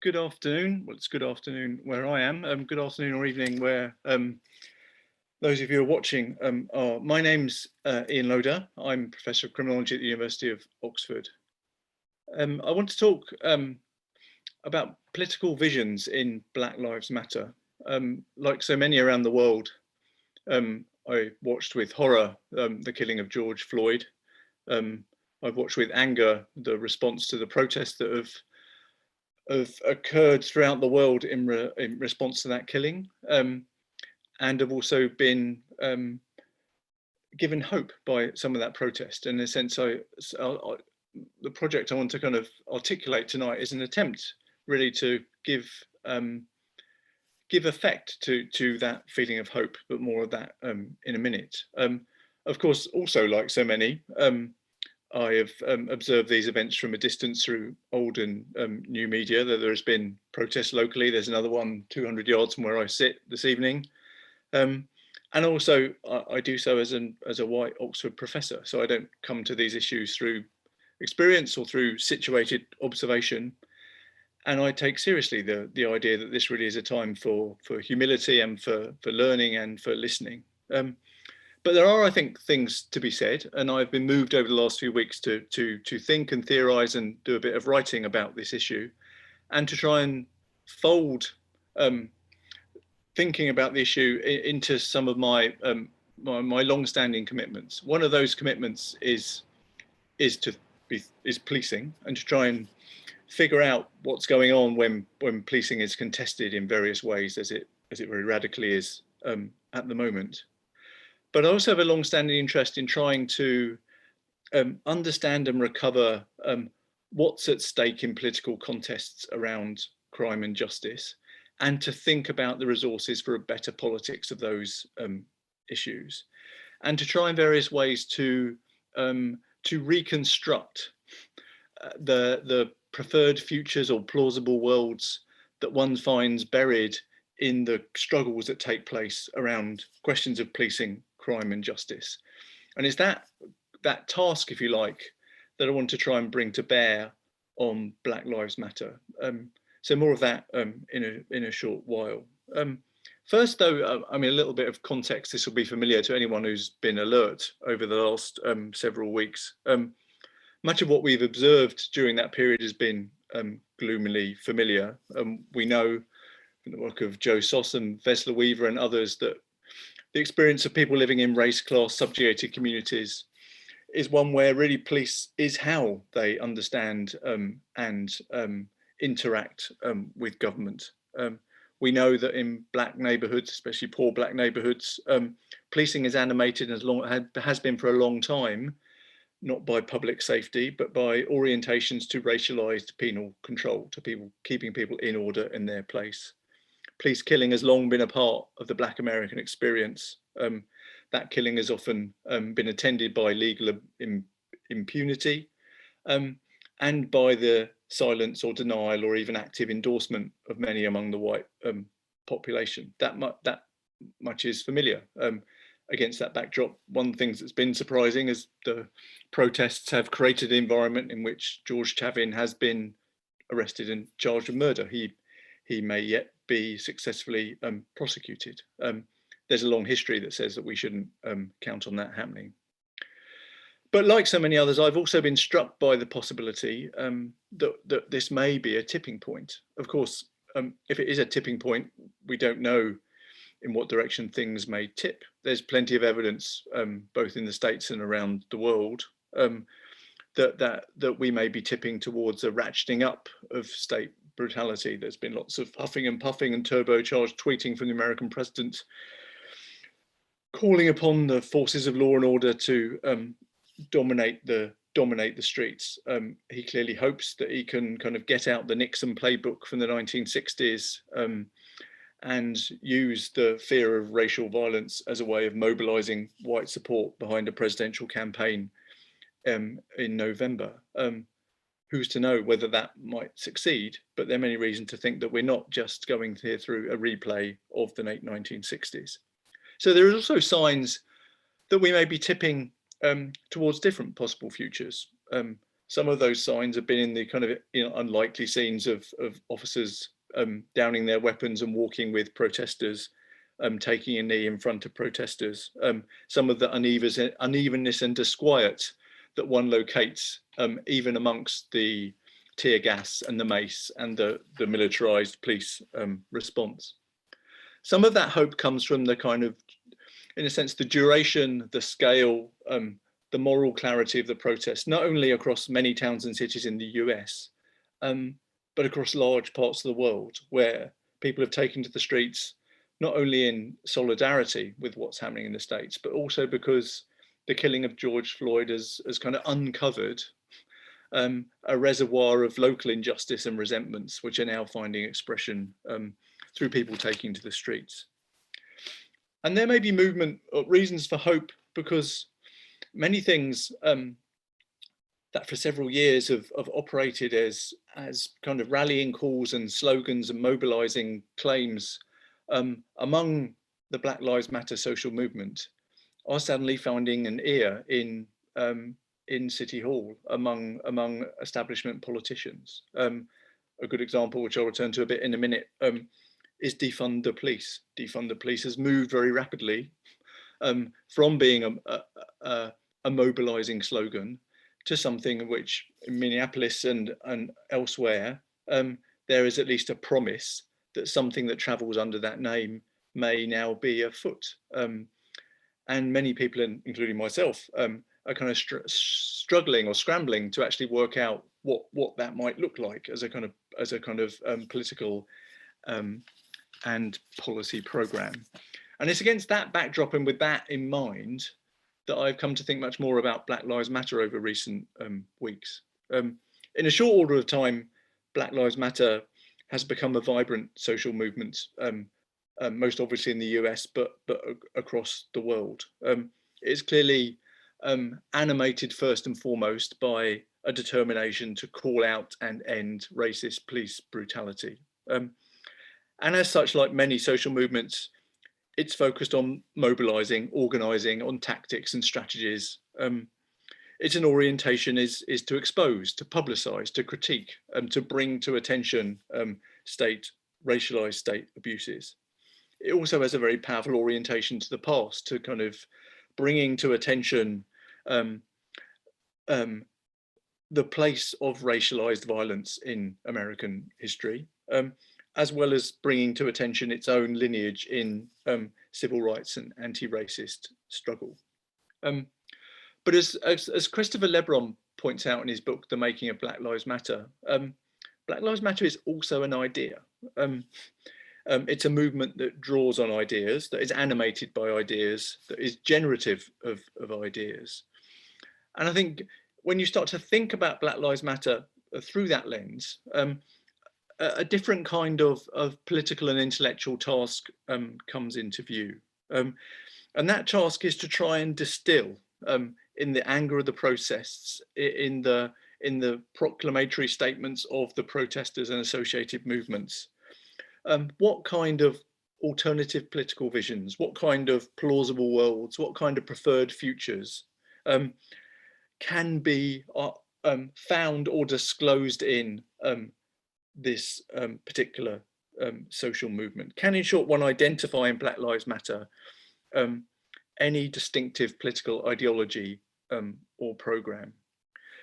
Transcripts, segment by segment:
Good afternoon. Well, it's good afternoon where I am. Good afternoon or evening where those of you who are watching are. My name's Ian Loader. I'm Professor of Criminology at the University of Oxford. I want to talk about political visions in Black Lives Matter. Like so many around the world, I watched with horror the killing of George Floyd. I've watched with anger the response to the protests that have occurred throughout the world in response to that killing, and have also been given hope by some of that protest. And in a sense, the project I want to kind of articulate tonight is an attempt really to give effect to that feeling of hope, but more of that in a minute. Of course, also like so many, I have observed these events from a distance through old and new media. That there has been protests locally. There's another one 200 yards from where I sit this evening. And also I do so as a white Oxford professor. So I don't come to these issues through experience or through situated observation. And I take seriously the idea that this really is a time for humility and for learning and for listening. But there are, I think, things to be said, and I've been moved over the last few weeks to think and theorise and do a bit of writing about this issue, and to try and fold thinking about the issue into some of my my long-standing commitments. One of those commitments is policing, and to try and figure out what's going on when policing is contested in various ways, as it very radically is at the moment. But I also have a long-standing interest in trying to understand and recover what's at stake in political contests around crime and justice, and to think about the resources for a better politics of those issues, and to try in various ways to reconstruct the preferred futures or plausible worlds that one finds buried in the struggles that take place around questions of policing, crime and justice. And it's that task, if you like, that I want to try and bring to bear on Black Lives Matter. So more of that in a short while. First, though, I mean, a little bit of context. This will be familiar to anyone who's been alert over the last several weeks. Much of what we've observed during that period has been gloomily familiar. We know from the work of Joe Soss and Vesla Weaver and others that the experience of people living in race, class, subjugated communities is one where really police is how they understand and interact with government. We know that in Black neighbourhoods, especially poor Black neighbourhoods, policing is animated has been for a long time, not by public safety, but by orientations to racialized penal control, to keeping people in order in their place. Police killing has long been a part of the Black American experience. That killing has often been attended by legal impunity and by the silence or denial or even active endorsement of many among the white population. That much is familiar. Against that backdrop, one of the things that's been surprising is the protests have created an environment in which George Chavin has been arrested and charged with murder. He may yet be successfully prosecuted. There's a long history that says that we shouldn't count on that happening. But like so many others, I've also been struck by the possibility that this may be a tipping point. Of course, if it is a tipping point, we don't know in what direction things may tip. There's plenty of evidence, both in the States and around the world, that we may be tipping towards a ratcheting up of state brutality. There's been lots of huffing and puffing and turbocharged tweeting from the American president, calling upon the forces of law and order to dominate the streets. He clearly hopes that he can kind of get out the Nixon playbook from the 1960s and use the fear of racial violence as a way of mobilizing white support behind a presidential campaign in November. Who's to know whether that might succeed? But there are many reasons to think that we're not just going here through a replay of the late 1960s. So there are also signs that we may be tipping towards different possible futures. Some of those signs have been in the kind of unlikely scenes of officers downing their weapons and walking with protesters, taking a knee in front of protesters. Some of the unevenness and disquiet that one locates even amongst the tear gas and the mace and the militarized police response. Some of that hope comes from the kind of, in a sense, the duration, the scale, the moral clarity of the protest, not only across many towns and cities in the US, but across large parts of the world, where people have taken to the streets, not only in solidarity with what's happening in the States, but also because the killing of George Floyd has kind of uncovered a reservoir of local injustice and resentments, which are now finding expression through people taking to the streets. And there may be movement or reasons for hope, because many things that for several years have operated as kind of rallying calls and slogans and mobilizing claims among the Black Lives Matter social movement are suddenly finding an ear in City Hall among establishment politicians. A good example, which I'll return to a bit in a minute, is defund the police. Defund the police has moved very rapidly from being a mobilizing slogan to something which in Minneapolis and elsewhere, there is at least a promise that something that travels under that name may now be afoot. And many people, including myself, are kind of struggling or scrambling to actually work out what that might look like as a kind of political and policy program. And it's against that backdrop and with that in mind that I've come to think much more about Black Lives Matter over recent weeks. In a short order of time, Black Lives Matter has become a vibrant social movement, most obviously in the US, but across the world. It's clearly animated first and foremost by a determination to call out and end racist police brutality. And as such, like many social movements, it's focused on mobilizing, organizing, on tactics and strategies. Its an orientation is to expose, to publicize, to critique, to bring to attention racialized state abuses. It also has a very powerful orientation to the past, to kind of bringing to attention the place of racialized violence in American history, as well as bringing to attention its own lineage in civil rights and anti-racist struggle. But as Christopher Lebron points out in his book, The Making of Black Lives Matter, Black Lives Matter is also an idea. It's a movement that draws on ideas, that is animated by ideas, that is generative of ideas. And I think when you start to think about Black Lives Matter through that lens, a different kind of political and intellectual task comes into view. And that task is to try and distill in the anger of the protests, in the proclamatory statements of the protesters and associated movements, what kind of alternative political visions, what kind of plausible worlds, what kind of preferred futures can be found or disclosed in this particular social movement. Can, in short, one identify in Black Lives Matter any distinctive political ideology or program?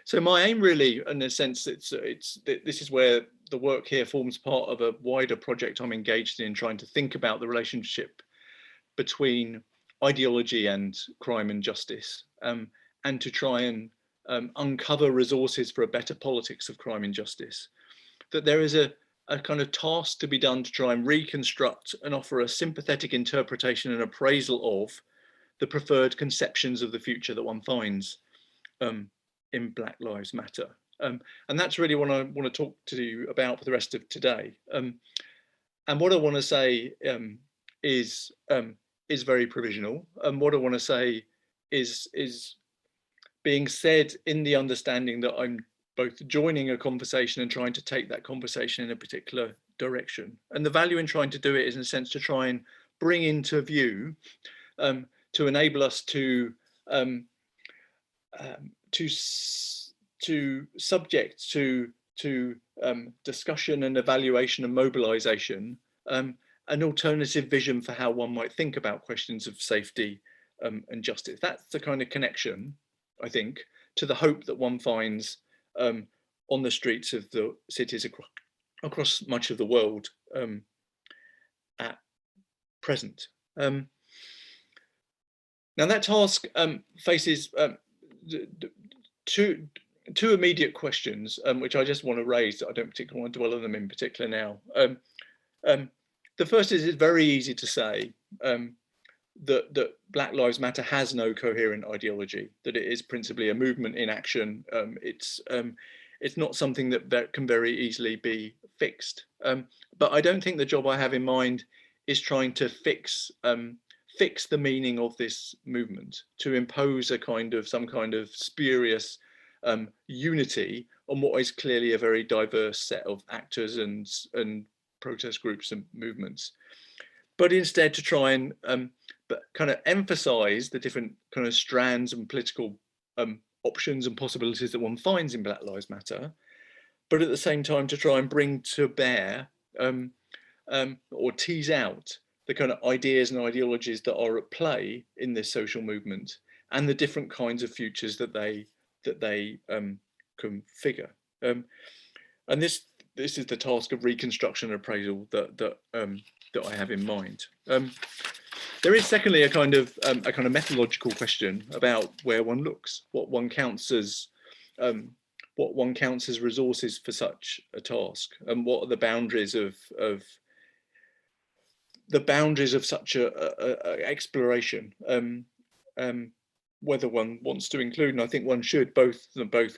So my aim really, in a sense, this is where the work here forms part of a wider project I'm engaged in, trying to think about the relationship between ideology and crime and justice, and to try and uncover resources for a better politics of crime and justice. That there is a kind of task to be done to try and reconstruct and offer a sympathetic interpretation and appraisal of the preferred conceptions of the future that one finds in Black Lives Matter. And that's really what I want to talk to you about for the rest of today. And what I want to say is very provisional. And what I want to say is being said in the understanding that I'm both joining a conversation and trying to take that conversation in a particular direction. And the value in trying to do it is, in a sense, to try and bring into view, to enable us to subject to discussion and evaluation and mobilization, an alternative vision for how one might think about questions of safety and justice. That's the kind of connection, I think, to the hope that one finds on the streets of the cities across much of the world at present. Now that task faces two immediate questions, which I just want to raise. I don't particularly want to dwell on them in particular now. The first is, it's very easy to say that Black Lives Matter has no coherent ideology, that it is principally a movement in action. It's not something that can very easily be fixed. But I don't think the job I have in mind is trying to fix the meaning of this movement, to impose some kind of spurious unity on what is clearly a very diverse set of actors and protest groups and movements, but instead to try and kind of emphasize the different kind of strands and political options and possibilities that one finds in Black Lives Matter, but at the same time to try and bring to bear or tease out the kind of ideas and ideologies that are at play in this social movement and the different kinds of futures that they configure. And this is the task of reconstruction and appraisal that I have in mind. There is secondly a kind of methodological question about where one looks, what one counts as resources for such a task, and what are the boundaries of such a exploration. Whether one wants to include, and I think one should, both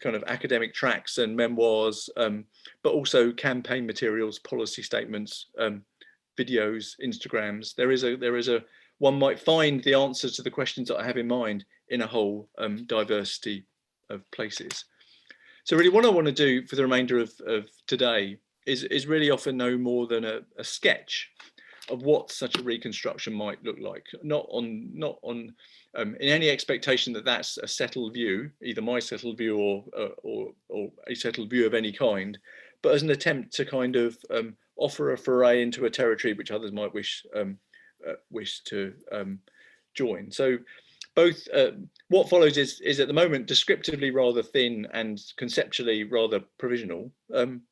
kind of academic tracks and memoirs, but also campaign materials, policy statements, videos, Instagrams. There is a one might find the answers to the questions that I have in mind in a whole diversity of places. So really what I want to do for the remainder of today is really offer no more than a sketch of what such a reconstruction might look like, not on in any expectation that that's a settled view, either my settled view or a settled view of any kind, but as an attempt to kind of offer a foray into a territory which others might wish to join. So both what follows is at the moment descriptively rather thin and conceptually rather provisional,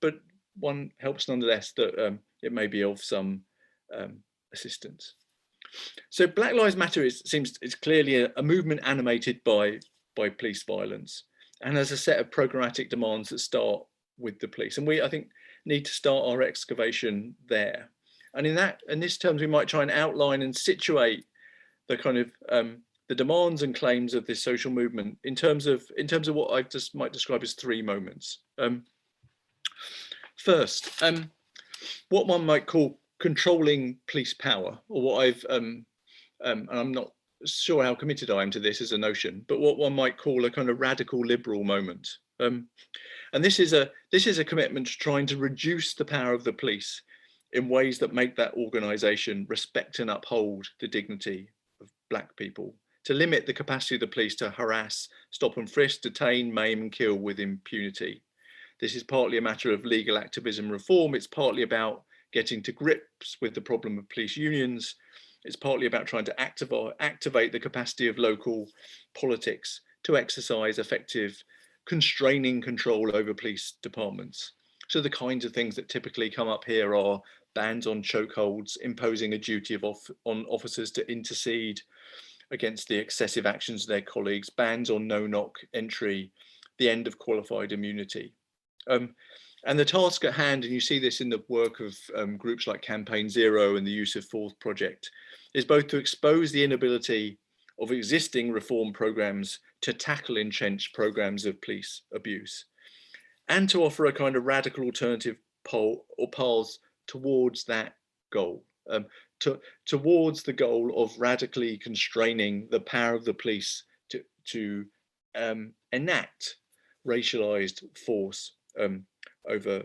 but one helps nonetheless that it may be of some assistance. So Black Lives Matter is clearly a movement animated by police violence, and has a set of programmatic demands that start with the police, and we, I think, need to start our excavation there. And in this terms, we might try and outline and situate the kind of the demands and claims of this social movement in terms of what I just might describe as three moments. First, what one might call controlling police power, or what I've and I'm not sure how committed I am to this as a notion, but what one might call a kind of radical liberal moment. And this is a commitment to trying to reduce the power of the police in ways that make that organisation respect and uphold the dignity of Black people, to limit the capacity of the police to harass, stop and frisk, detain, maim and kill with impunity. This is partly a matter of legal activism reform. It's partly about getting to grips with the problem of police unions. It's partly about trying to activate the capacity of local politics to exercise effective constraining control over police departments. So the kinds of things that typically come up here are bans on chokeholds, imposing a duty on officers to intercede against the excessive actions of their colleagues, bans on no-knock entry, the end of qualified immunity. And the task at hand, and you see this in the work of groups like Campaign Zero and the Use of Force Project, is both to expose the inability of existing reform programs to tackle entrenched programs of police abuse, and to offer a kind of radical alternative paths towards that goal, towards the goal of radically constraining the power of the police to enact racialized force over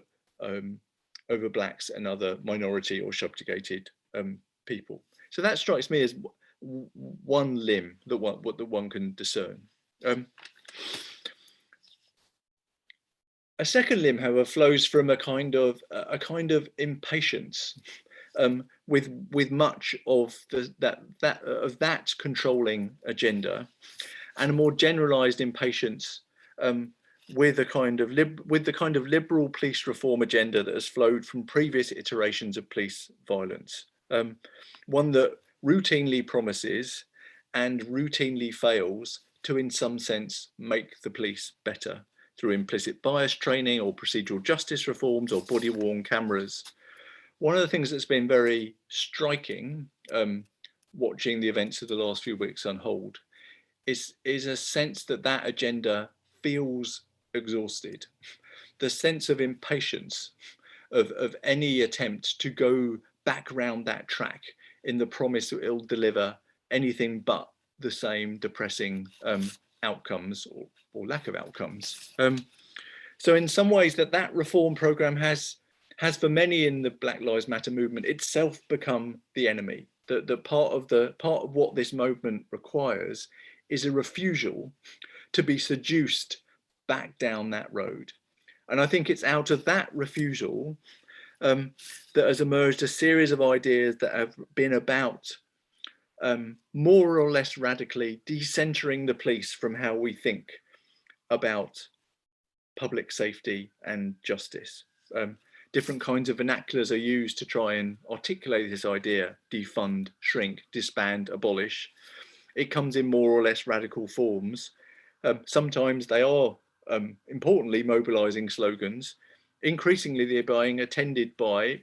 Blacks and other minority or subjugated people. So that strikes me as one limb that one can discern. A second limb, however, flows from a kind of impatience with much of that controlling agenda, and a more generalised impatience with the kind of liberal police reform agenda that has flowed from previous iterations of police violence. One that routinely promises and routinely fails to, in some sense, make the police better through implicit bias training or procedural justice reforms or body-worn cameras. One of the things that's been very striking, watching the events of the last few weeks unfold, is a sense that that agenda feels exhausted. The sense of impatience of any attempt to go back around that track in the promise that it'll deliver anything but the same depressing outcomes or lack of outcomes. So in some ways that reform program has for many in the Black Lives Matter movement itself become the enemy. The part of what this movement requires is a refusal to be seduced back down that road. And I think it's out of that refusal that has emerged a series of ideas that have been about more or less radically decentering the police from how we think about public safety and justice. Different kinds of vernaculars are used to try and articulate this idea: defund, shrink, disband, abolish. It comes in more or less radical forms. Sometimes they are, importantly, mobilizing slogans. Increasingly, they're being attended by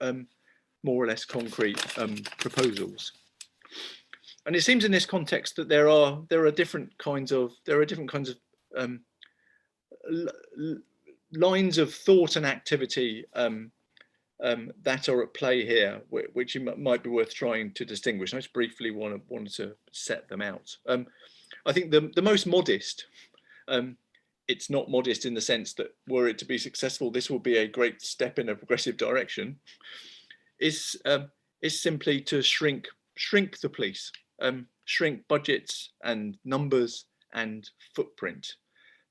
more or less concrete proposals. And it seems in this context that there are different kinds of lines of thought and activity that are at play here, which might be worth trying to distinguish. I just briefly wanted to set them out. I think the most modest, it's not modest in the sense that were it to be successful, this will be a great step in a progressive direction, is simply to shrink the police, shrink budgets and numbers and footprint.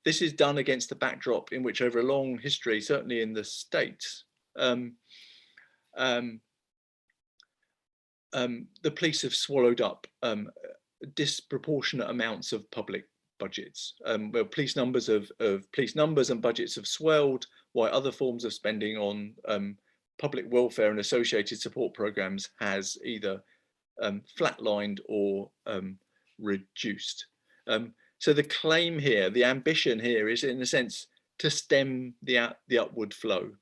This is done against the backdrop in which, over a long history, certainly in the States, the police have swallowed up disproportionate amounts of public budgets. Where police numbers and budgets have swelled, while other forms of spending on public welfare and associated support programs has either flatlined or reduced. So the claim here, the ambition here, is in a sense to stem the upward flow,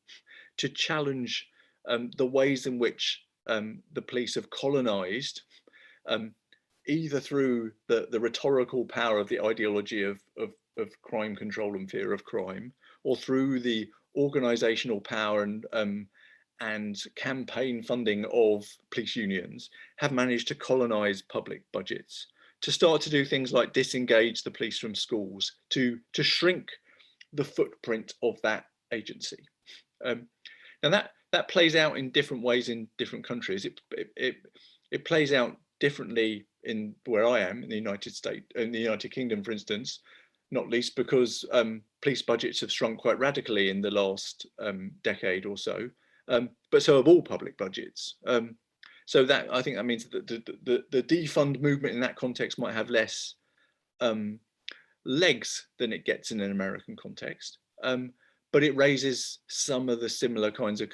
to challenge the ways in which the police have colonized, either through the rhetorical power of the ideology of crime control and fear of crime, or through the organizational power and campaign funding of police unions, have managed to colonize public budgets, to start to do things like disengage the police from schools, to shrink the footprint of that agency. Now that plays out in different ways in different countries. It plays out differently in where I am in the United States, in the United Kingdom, for instance, not least because police budgets have shrunk quite radically in the last decade or so, but so have all public budgets. So that, I think that means that the defund movement in that context might have less legs than it gets in an American context. But it raises some of the similar kinds of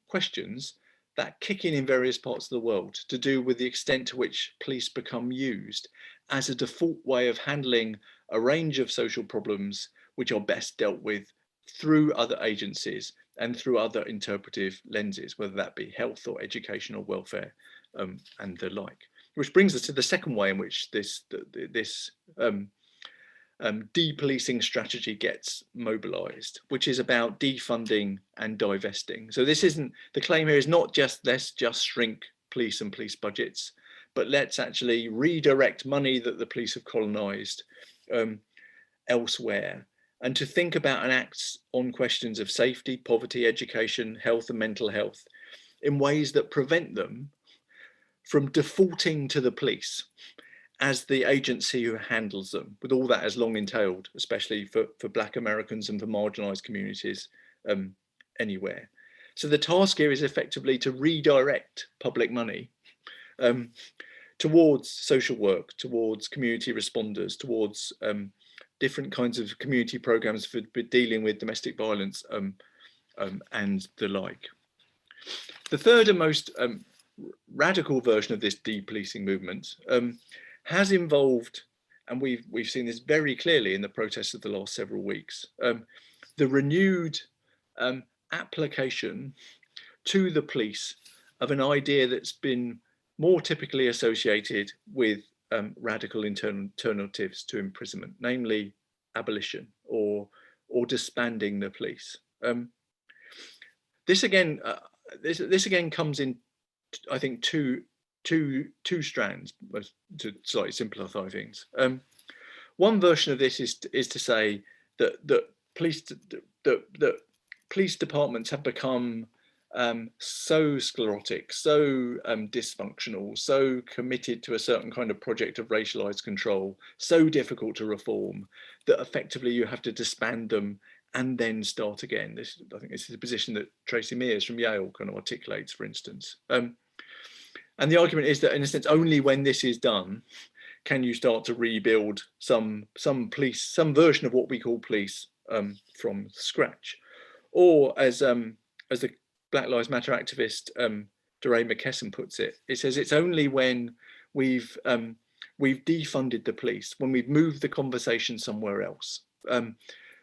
questions that kick in various parts of the world, to do with the extent to which police become used as a default way of handling a range of social problems which are best dealt with through other agencies and through other interpretive lenses, whether that be health or education or welfare and the like. Which brings us to the second way in which this depolicing strategy gets mobilized, which is about defunding and divesting. So this isn't, the claim here is not just let's just shrink police and police budgets, but let's actually redirect money that the police have colonized elsewhere, and to think about and act on questions of safety, poverty, education, health and mental health in ways that prevent them from defaulting to the police as the agency who handles them, with all that has long entailed, especially for Black Americans and for marginalised communities anywhere. So the task here is effectively to redirect public money towards social work, towards community responders, towards different kinds of community programs for dealing with domestic violence and the like. The third and most radical version of this depolicing movement has involved, and we've seen this very clearly in the protests of the last several weeks, the renewed application to the police of an idea that's been more typically associated with radical alternatives to imprisonment, namely abolition or disbanding the police. This again comes in, I think, two strands, to slightly simplify things. One version of this is to say that police departments have become so sclerotic, so dysfunctional, so committed to a certain kind of project of racialized control, so difficult to reform, that effectively you have to disband them and then start again. I think this is a position that Tracy Mears from Yale kind of articulates, for instance. And the argument is that, in a sense, only when this is done can you start to rebuild some version of what we call police from scratch. Or as the Black Lives Matter activist DeRay McKesson puts it, it says it's only when we've defunded the police, when we've moved the conversation somewhere else,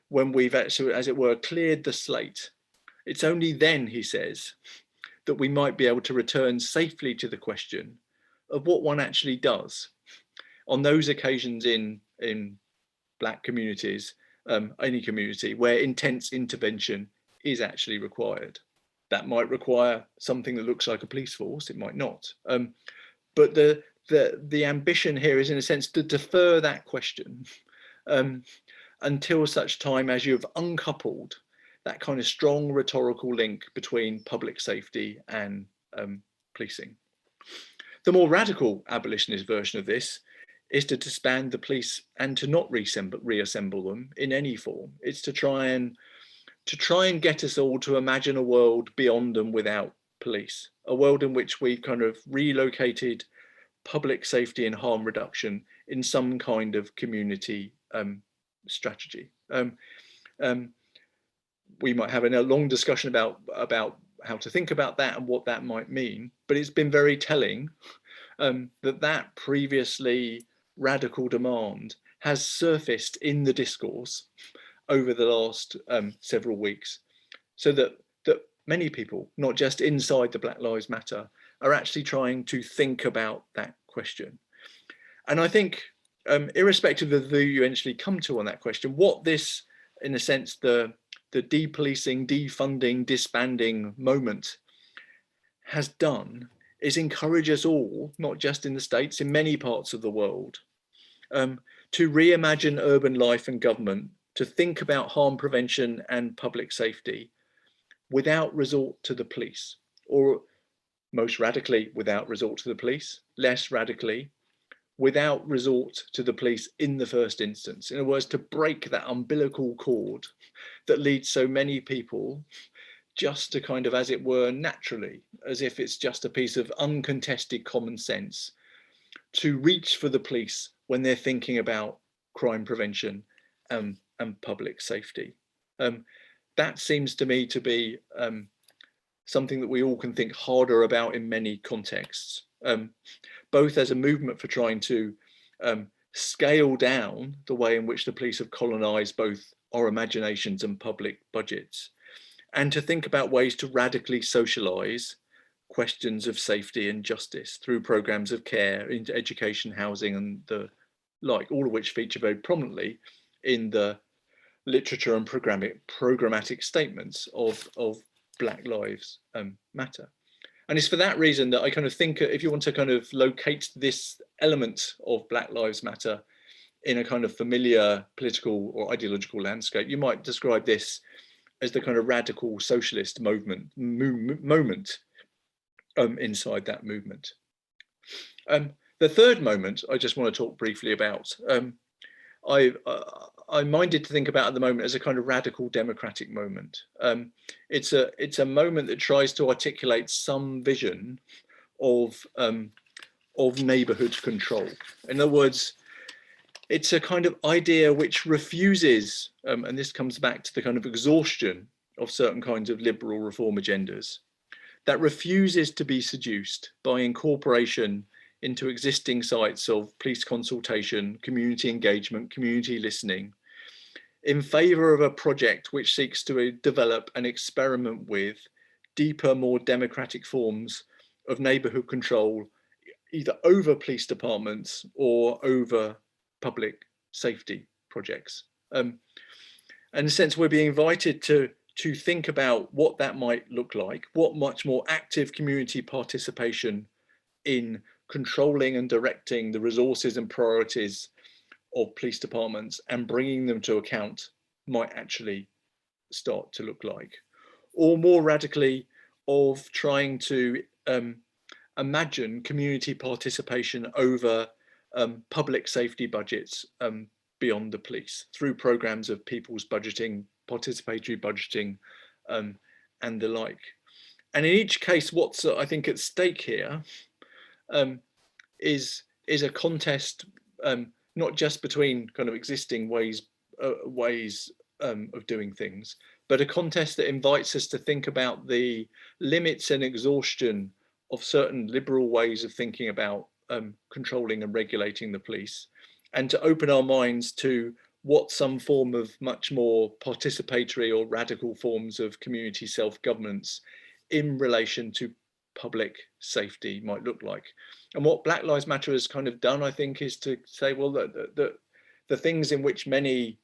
when we've actually, as it were, cleared the slate, it's only then, he says, that we might be able to return safely to the question of what one actually does on those occasions in Black communities, any community, where intense intervention is actually required. That might require something that looks like a police force, it might not. But the ambition here is, in a sense, to defer that question until such time as you've uncoupled that kind of strong rhetorical link between public safety and policing. The more radical abolitionist version of this is to disband the police and to not reassemble them in any form. It's to try and get us all to imagine a world beyond and without police, a world in which we've kind of relocated public safety and harm reduction in some kind of community strategy. We might have a long discussion about how to think about that and what that might mean, but it's been very telling that previously radical demand has surfaced in the discourse over the last several weeks, so that many people, not just inside the Black Lives Matter, are actually trying to think about that question. And I think, irrespective of the view you eventually come to on that question, what this, in a sense, the depolicing, defunding, disbanding moment has done is encourage us all, not just in the States, in many parts of the world, to reimagine urban life and government, to think about harm prevention and public safety without resort to the police, or most radically without resort to the police, less radically without resort to the police in the first instance. In other words, to break that umbilical cord that leads so many people just to kind of, as it were, naturally, as if it's just a piece of uncontested common sense, to reach for the police when they're thinking about crime prevention and public safety. That seems to me to be something that we all can think harder about in many contexts, both as a movement for trying to scale down the way in which the police have colonized both our imaginations and public budgets, and to think about ways to radically socialize questions of safety and justice through programs of care into education, housing, and the like, all of which feature very prominently in the literature and programmatic statements of Black Lives Matter. And it's for that reason that I kind of think, if you want to kind of locate this element of Black Lives Matter in a kind of familiar political or ideological landscape, you might describe this as the kind of radical socialist moment inside that movement. The third moment I just want to talk briefly about, I'm minded to think about at the moment as a kind of radical democratic moment. It's a moment that tries to articulate some vision of neighborhood control. In other words, it's a kind of idea which refuses, and this comes back to the kind of exhaustion of certain kinds of liberal reform agendas, that refuses to be seduced by incorporation into existing sites of police consultation, community engagement, community listening, in favour of a project which seeks to develop and experiment with deeper, more democratic forms of neighbourhood control, either over police departments or over public safety projects. In a sense, we're being invited to think about what that might look like, what much more active community participation in controlling and directing the resources and priorities of police departments and bringing them to account might actually start to look like. Or more radically, of trying to imagine community participation over public safety budgets beyond the police through programs of people's budgeting, participatory budgeting, and the like. And in each case, what's I think at stake here is a contest not just between kind of existing ways of doing things, but a contest that invites us to think about the limits and exhaustion of certain liberal ways of thinking about controlling and regulating the police, and to open our minds to what some form of much more participatory or radical forms of community self-governance in relation to public safety might look like. And what Black Lives Matter has kind of done, I think, is to say, well, the things in which many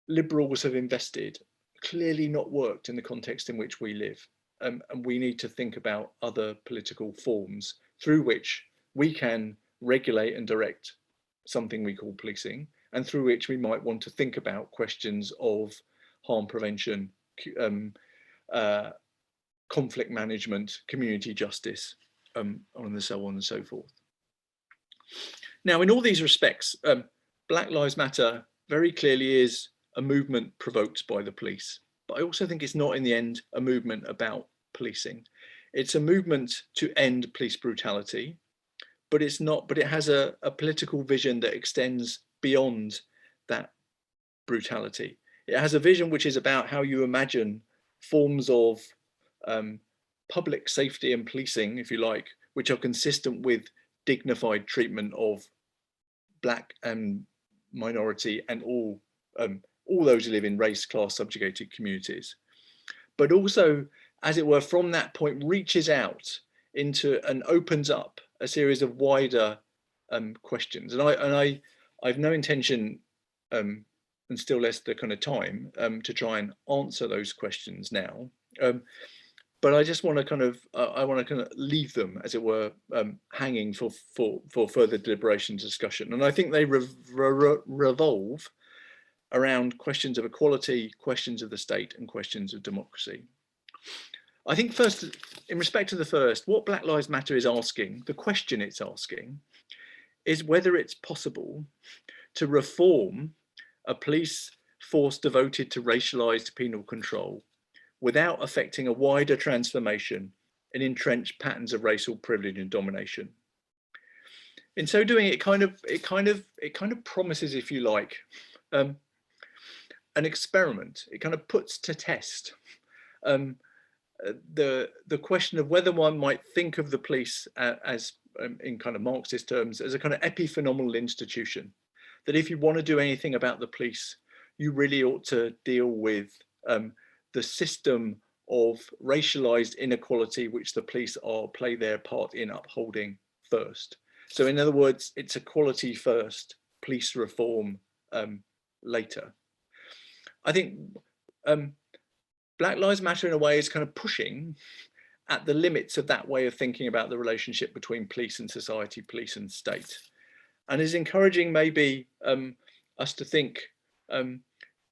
liberals have invested clearly not worked in the context in which we live. And we need to think about other political forms through which we can regulate and direct something we call policing, and through which we might want to think about questions of harm prevention, conflict management, community justice, and so on and so forth. Now, in all these respects, Black Lives Matter very clearly is a movement provoked by the police. But I also think it's not in the end a movement about policing. It's a movement to end police brutality, but it's not, but it has a political vision that extends beyond that brutality. It has a vision which is about how you imagine forms of public safety and policing, if you like, which are consistent with dignified treatment of Black and minority and all those who live in race, class, subjugated communities. But also, as it were, from that point reaches out into and opens up a series of wider questions. And I've no intention, and still less the kind of time, to try and answer those questions now. But I just want to kind of, leave them, as it were, hanging for further deliberation and discussion. And I think they revolve around questions of equality, questions of the state, and questions of democracy. I think first, in respect to the first, what Black Lives Matter is asking, the question it's asking, is whether it's possible to reform a police force devoted to racialized penal control without affecting a wider transformation in entrenched patterns of racial privilege and domination. In so doing, it kind of promises, if you like, an experiment. It kind of puts to test the question of whether one might think of the police as, in kind of Marxist terms, as a kind of epiphenomenal institution. That if you want to do anything about the police, you really ought to deal with the system of racialized inequality which the police play their part in upholding first. So in other words, it's equality first, police reform later. I think Black Lives Matter in a way is kind of pushing at the limits of that way of thinking about the relationship between police and society, police and state, and is encouraging maybe us to think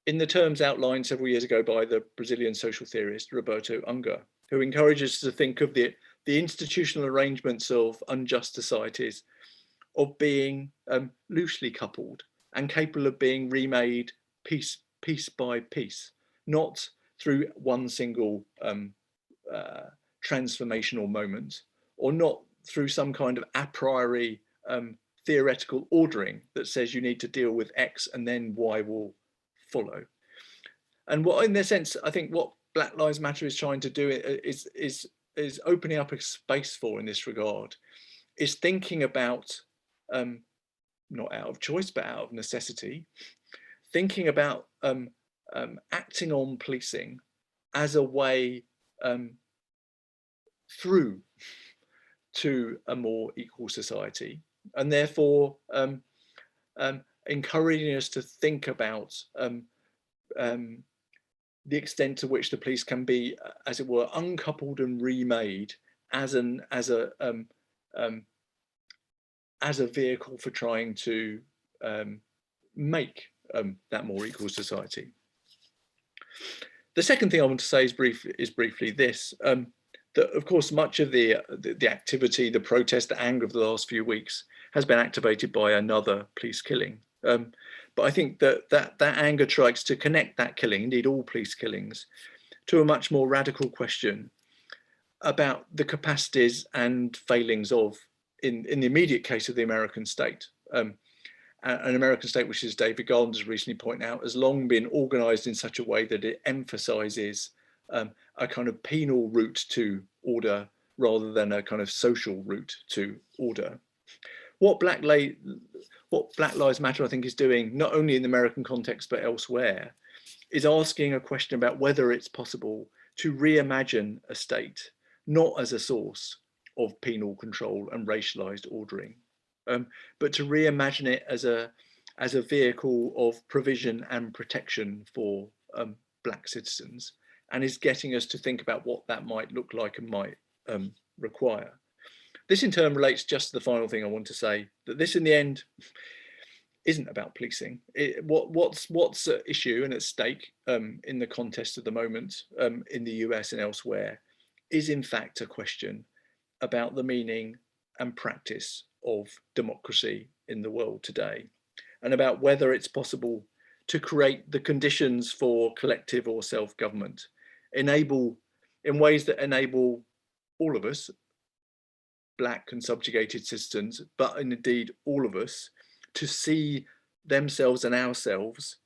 in the terms outlined several years ago by the Brazilian social theorist Roberto Unger, who encourages us to think of the the institutional arrangements of unjust societies of being loosely coupled and capable of being remade piece by piece, not through one single transformational moment, or not through some kind of a priori theoretical ordering that says you need to deal with X and then Y will follow. And what, in this sense, I think what Black Lives Matter is trying to do is opening up a space for in this regard, is thinking about, not out of choice, but out of necessity, thinking about acting on policing as a way through to a more equal society, and therefore encouraging us to think about the extent to which the police can be, as it were, uncoupled and remade as a vehicle for trying to make that more equal society. The second thing I want to say is briefly this, that of course much of the activity, the protest, the anger of the last few weeks has been activated by another police killing. But I think that anger tries to connect that killing, indeed all police killings, to a much more radical question about the capacities and failings of, in the immediate case of the American state. An American state which, as David Garland has recently pointed out, has long been organized in such a way that it emphasizes a kind of penal route to order rather than a kind of social route to order. What Black Lives Matter, I think, is doing, not only in the American context, but elsewhere, is asking a question about whether it's possible to reimagine a state, not as a source of penal control and racialized ordering, but to reimagine it as a vehicle of provision and protection for Black citizens, and is getting us to think about what that might look like and might require. This in turn relates just to the final thing I want to say, that this in the end isn't about policing. What's at issue and at stake in the contest of the moment in the US and elsewhere is in fact a question about the meaning and practice of democracy in the world today, and about whether it's possible to create the conditions for collective or self-government, in ways that enable all of us, Black and subjugated citizens, but indeed all of us, to see themselves and ourselves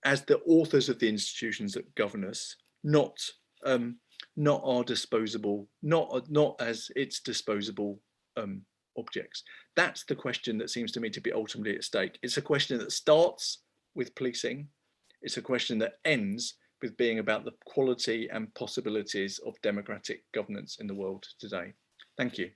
as the authors of the institutions that govern us, not our disposable, not as its disposable objects. That's the question that seems to me to be ultimately at stake. It's a question that starts with policing. It's a question that ends with being about the quality and possibilities of democratic governance in the world today. Thank you.